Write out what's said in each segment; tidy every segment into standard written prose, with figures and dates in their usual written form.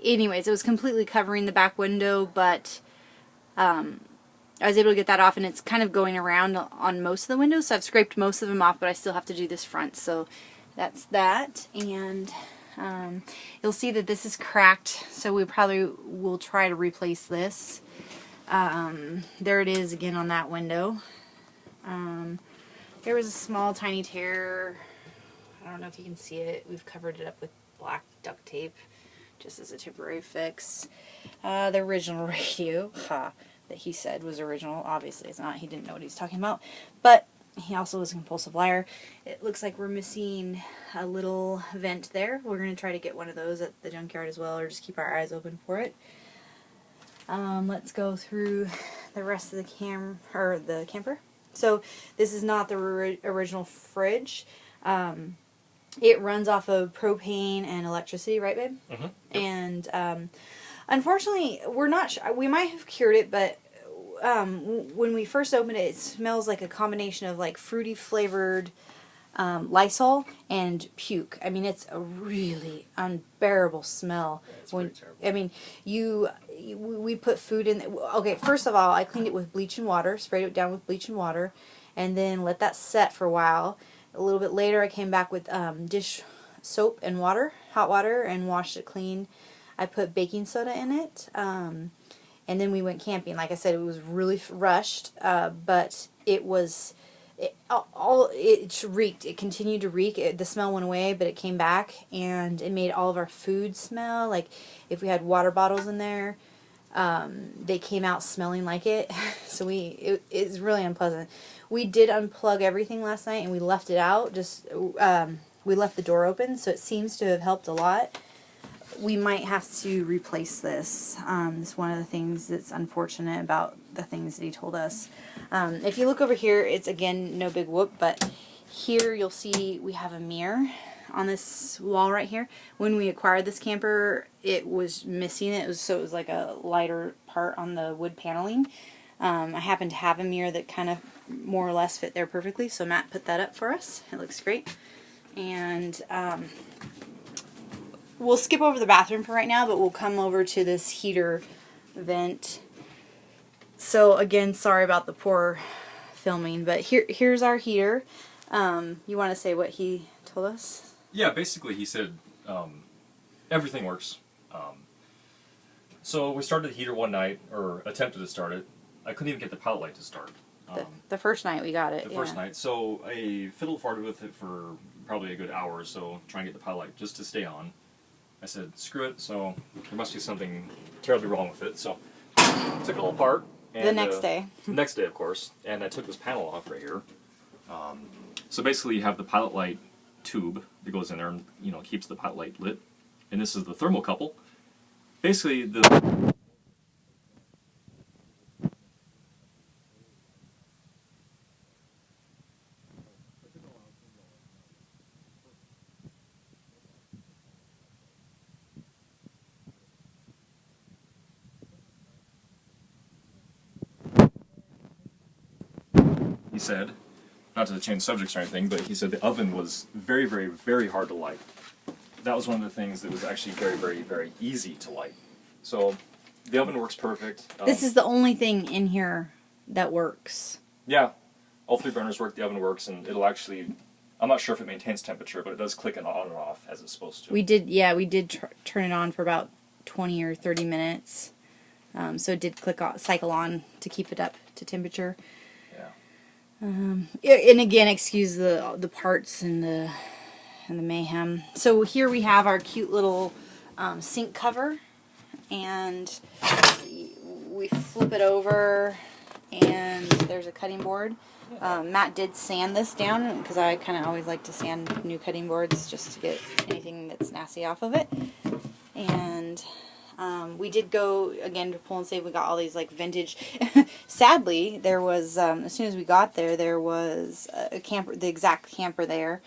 anyways, it was completely covering the back window, but I was able to get that off, and it's kind of going around on most of the windows, so I've scraped most of them off, but I still have to do this front, so that's that. And you'll see that this is cracked, so we probably will try to replace this. There it is again on that window. There was a small tiny tear. I don't know if you can see it. We've covered it up with black duct tape just as a temporary fix. The original radio that he said was original. Obviously it's not. He didn't know what he was talking about. But he also was a compulsive liar. It looks like we're missing a little vent there. We're going to try to get one of those at the junkyard as well, or just keep our eyes open for it. Let's go through the rest of the camper. So this is not the original fridge. It runs off of propane and electricity, right, babe? Mm-hmm. And unfortunately, we're not. We might have cured it, but when we first opened it, it smells like a combination of like fruity flavored Lysol and puke. I mean, it's a really unbearable smell. It's pretty terrible. I mean, we put food in. Okay, first of all, I cleaned it with bleach and water, sprayed it down with bleach and water, and then let that set for a while. A little bit later, I came back with dish soap and water, hot water, and washed it clean. I put baking soda in it, and then we went camping. Like I said, it was really rushed, but it was. It reeked. It continued to reek. The smell went away, but it came back, and it made all of our food smell. Like if we had water bottles in there, they came out smelling like it. So it's really unpleasant. We did unplug everything last night, and we left it out. Just we left the door open, so it seems to have helped a lot. We might have to replace this. It's one of the things that's unfortunate about the things that he told us. If you look over here, it's again no big whoop, but here you'll see we have a mirror on this wall right here. When we acquired this camper, it was missing it. So it was like a lighter part on the wood paneling. I happen to have a mirror that kind of more or less fit there perfectly, so Matt put that up for us. It looks great. And we'll skip over the bathroom for right now, but we'll come over to this heater vent. So again, sorry about the poor filming, but here's our heater. You want to say what he told us? Yeah, basically he said everything works. So we started the heater one night, or attempted to start it. I couldn't even get the pallet light to start. The first night we got it. The first night. So I fiddle-farted with it for probably a good hour or so, trying to get the pallet light just to stay on. I said, screw it, so there must be something terribly wrong with it. So I took it all apart. And, the next day. The next day, of course. And I took this panel off right here. So basically you have the pilot light tube that goes in there and, keeps the pilot light lit. And this is the thermocouple. Basically, he said, not to change subjects or anything, but he said the oven was very, very, very hard to light. That was one of the things that was actually very, very, very easy to light. So the oven works perfect. This is the only thing in here that works. Yeah, all three burners work, the oven works, and it'll actually, I'm not sure if it maintains temperature, but it does click on and off as it's supposed to. We did turn it on for about 20 or 30 minutes. So it did cycle on to keep it up to temperature. And again, excuse the parts and the mayhem. So here we have our cute little sink cover, and we flip it over, and there's a cutting board. Matt did sand this down because I kind of always like to sand new cutting boards just to get anything that's nasty off of it. And we did go again to Pull and Save. We got all these like vintage. Sadly, there was as soon as we got there was a camper, the exact camper there.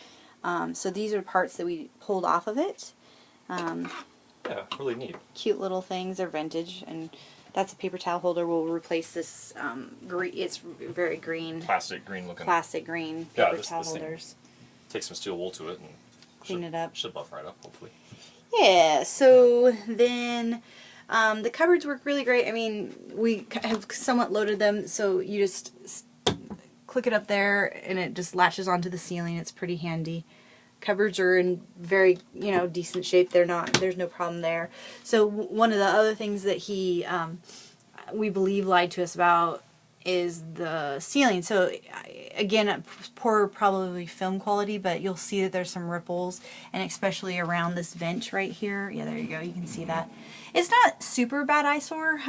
So these are parts that we pulled off of it. Yeah, really neat. Cute little things. They're vintage, and that's a paper towel holder. We'll replace this. It's very green. Plastic green looking. Plastic green paper towel this holders. Take some steel wool to it and Clean it up. Should buff right up, hopefully. Yeah, so then the cupboards work really great. I mean, we have somewhat loaded them, so you just click it up there and it just latches onto the ceiling. It's pretty handy. Cupboards are in very, decent shape. There's no problem there. So one of the other things that we believe lied to us about is the ceiling. So again, poor probably film quality, but you'll see that there's some ripples, and especially around this vent right here. Yeah, there you go. You can see that. It's not super bad eyesore.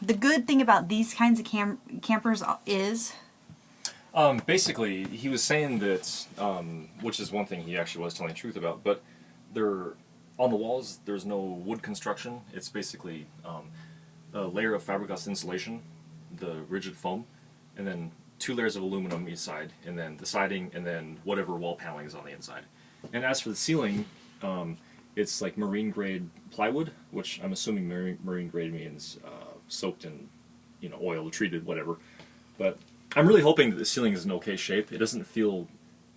The good thing about these kinds of campers is... Basically, he was saying that, which is one thing he actually was telling the truth about, but on the walls, there's no wood construction. It's basically a layer of fiberglass insulation, the rigid foam, and then 2 layers of aluminum each side, and then the siding, and then whatever wall paneling is on the inside. And as for the ceiling, it's like marine grade plywood, which I'm assuming marine grade means soaked in, oil, treated, whatever. But I'm really hoping that the ceiling is in okay shape. It doesn't feel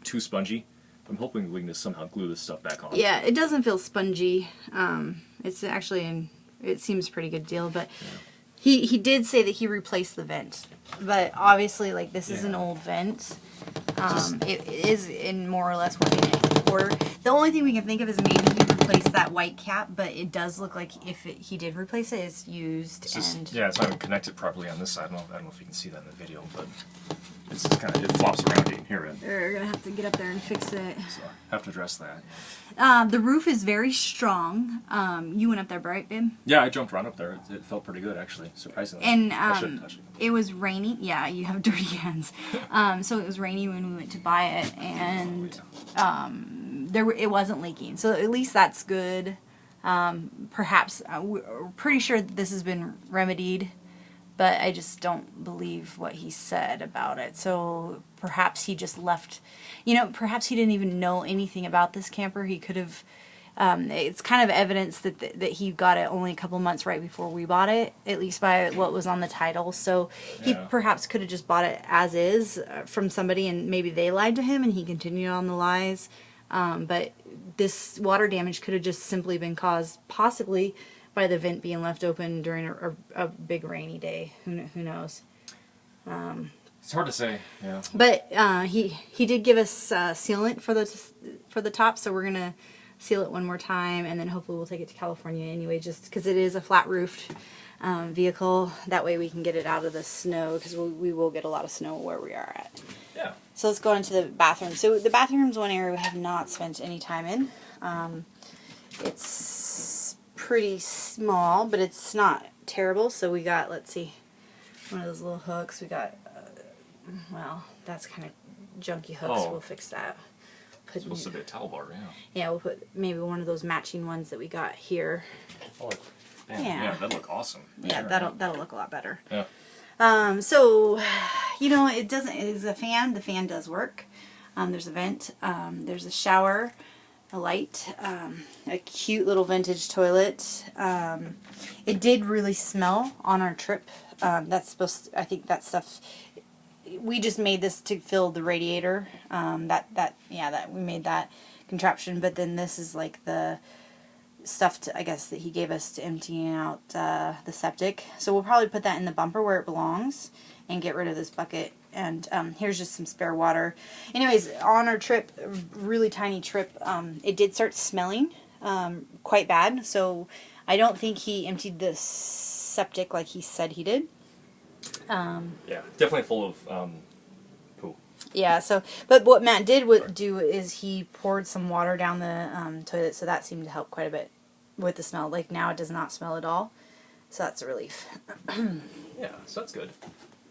too spongy. I'm hoping we can just somehow glue this stuff back on. Yeah, it doesn't feel spongy. It's actually it seems a pretty good deal, but he did say that he replaced the vent. But obviously, like, this is an old vent. It is in more or less working order. The only thing we can think of is maybe he replaced that white cap, but it does look like he did replace it, it's used. It's not even connected properly on this side. I don't know if you can see that in the video, but it's just kind of, it flops around. You can hear it. We're gonna have to get up there and fix it. So have to address that. The roof is very strong. You went up there, right, babe? Yeah, I jumped right up there. It felt pretty good, actually, surprisingly. And I shouldn't touch it. it was rainy. Yeah, you have dirty hands. So it was rainy when we went to buy it, and it wasn't leaking. So at least that's good. Perhaps we're pretty sure that this has been remedied, but I just don't believe what he said about it. So perhaps he just left, perhaps he didn't even know anything about this camper. He could have, it's kind of evidence that he got it only a couple months right before we bought it, at least by what was on the title. So he perhaps could have just bought it as is from somebody, and maybe they lied to him and he continued on the lies. But this water damage could have just simply been caused possibly by the vent being left open during a big rainy day. Who knows? It's hard to say. Yeah. But he did give us sealant for the top, so we're gonna seal it one more time, and then hopefully we'll take it to California anyway, just because it is a flat roofed vehicle. That way we can get it out of the snow, because we will get a lot of snow where we are at. Yeah. So let's go into the bathroom. So the bathroom's one area we have not spent any time in. It's pretty small, but it's not terrible. So we got, let's see, one of those little hooks. We got, well, that's kind of junky hooks. Oh. We'll fix that. It's supposed to be a towel bar, yeah. Yeah, we'll put maybe one of those matching ones that we got here. Oh, yeah, that'd look awesome. Yeah, sure, that'll look a lot better. Yeah. So, it doesn't, it's a fan. The fan does work. There's a vent. There's a shower, a light, a cute little vintage toilet. It did really smell on our trip. I think that stuff, we just made this to fill the radiator. We made that contraption, but then this is like the stuff I guess that he gave us to emptying out the septic. So we'll probably put that in the bumper where it belongs and get rid of this bucket. And here's just some spare water. Anyways, on our trip, really tiny trip, it did start smelling quite bad. So I don't think he emptied the septic like he said he did. Yeah, definitely full of poo. Yeah, so, but what Matt did do is he poured some water down the toilet, so that seemed to help quite a bit with the smell. Like, now it does not smell at all, so that's a relief. Yeah, so that's good.